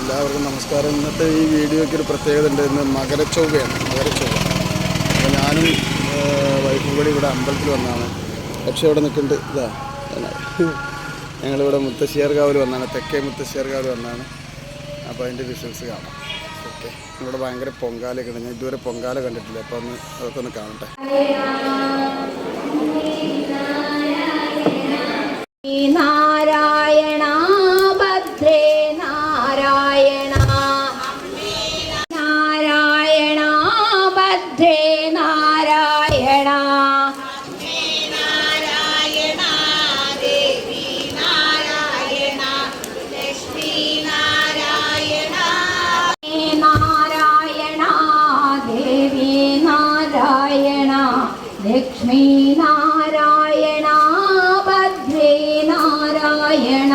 എല്ലാവർക്കും നമസ്കാരം. ഇന്നത്തെ ഈ വീഡിയോയ്ക്ക് ഒരു പ്രത്യേകത ഉണ്ട്. ഇന്ന് മകരച്ചൊവ്വയാണ്. അപ്പോൾ ഞാനും വൈഫും കൂടി ഇവിടെ അമ്പലത്തിൽ വന്നതാണ്. പക്ഷേ ഇവിടെ നിൽക്കുന്നുണ്ട്. ഇതാ ഞങ്ങളിവിടെ മുത്തശ്ശിയാർകാവിൽ വന്നതാണ്, തെക്കേ മുത്തശ്ശിയാർകാവിൽ വന്നതാണ്. അപ്പോൾ അതിൻ്റെ വിഷ്വൽസ് കാണാം. ഓക്കെ, ഇവിടെ ഭയങ്കര പൊങ്കാലയൊക്കെ ഉണ്ട്. ഞാൻ ഇതുവരെ പൊങ്കാല കണ്ടിട്ടില്ല. അപ്പോൾ അതൊക്കെ ഒന്ന് കാണട്ടെ. നാരായണ ഭദ്രേ നാരായണ, നാരായണ ഭദ്രേ നാരായണ, നാരായണ ദേവി നാരായണ, ലക്ഷ്മി നാരായണ, നാരായണ ദേവി നാരായണ, ലക്ഷ്മി നാരായണ, ഭദ്രേ നാരായണ.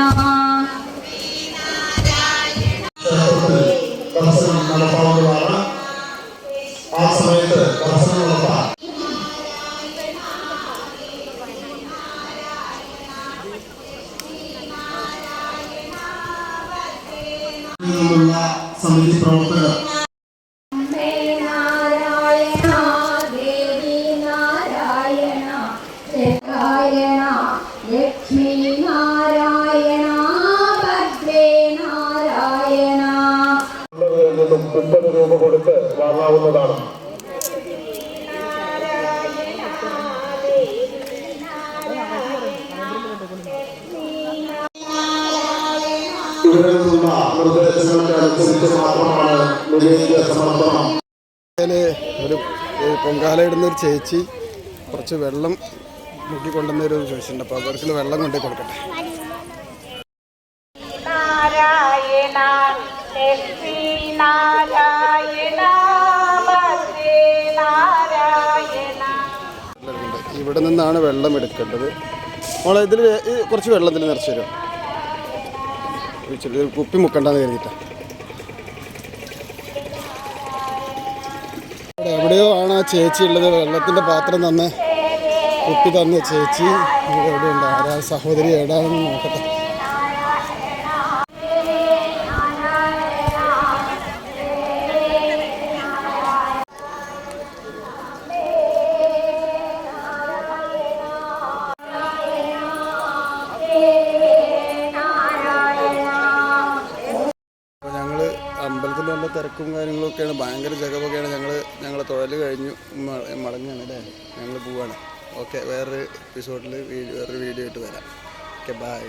ആ സമയത്ത് ദർശനം നടത്താം. സമിതി പ്രവർത്തകർ ലക്ഷ്മി നാരായണ, ഭദ്രേ നാരായണ. 30 രൂപ കൊടുത്ത് വാങ്ങാവുന്നതാണ്. ഇവിടെ നിന്നുള്ള നിർദ്ദേശങ്ങൾക്ക് അനുസരിച്ച് മാത്രമാണ് നിവേദ്യ സമർപ്പണം. ഒരു പൊങ്കാല ഇടുന്നൊരു ചേച്ചി കുറച്ച് വെള്ളം മുക്കിക്കൊണ്ടുവന്നൊരു ചോദിച്ചിട്ടുണ്ട്. അപ്പോൾ അവർക്ക് വെള്ളം കൊണ്ടേ കൊടുക്കട്ടെ. നാരായണ ലക്ഷ്മി നാരായണ, ഭദ്രേ നാരായണ. ഇവിടെ നിന്നാണ് വെള്ളം എടുക്കേണ്ടത്. മോളെ ഇതിൽ കുറച്ച് വെള്ളത്തിൽ നിറച്ച് തരും. കുപ്പി മുക്കണ്ടെന്ന് കരുതിയിട്ടാണ്. എവിടെയോ ആണ് ആ ചേച്ചി ഉള്ളത്. വെള്ളത്തിൻ്റെ പാത്രം തന്ന് കുപ്പി തന്ന ചേച്ചി എവിടെയുണ്ട്? ആരാ സഹോദരി എവിടെയാണെന്ന് നോക്കട്ടെ. അമ്പലത്തിൽ നല്ല തിരക്കും കാര്യങ്ങളൊക്കെയാണ്. ഭയങ്കര ജഗമൊക്കെയാണ്. ഞങ്ങൾ തൊഴിൽ കഴിഞ്ഞു മടങ്ങുകയാണ് അല്ലേ. ഞങ്ങൾ പോവാണ്. ഓക്കെ, വേറൊരു എപ്പിസോഡിൽ വേറൊരു വീഡിയോ ആയിട്ട് വരാം. Okay, by.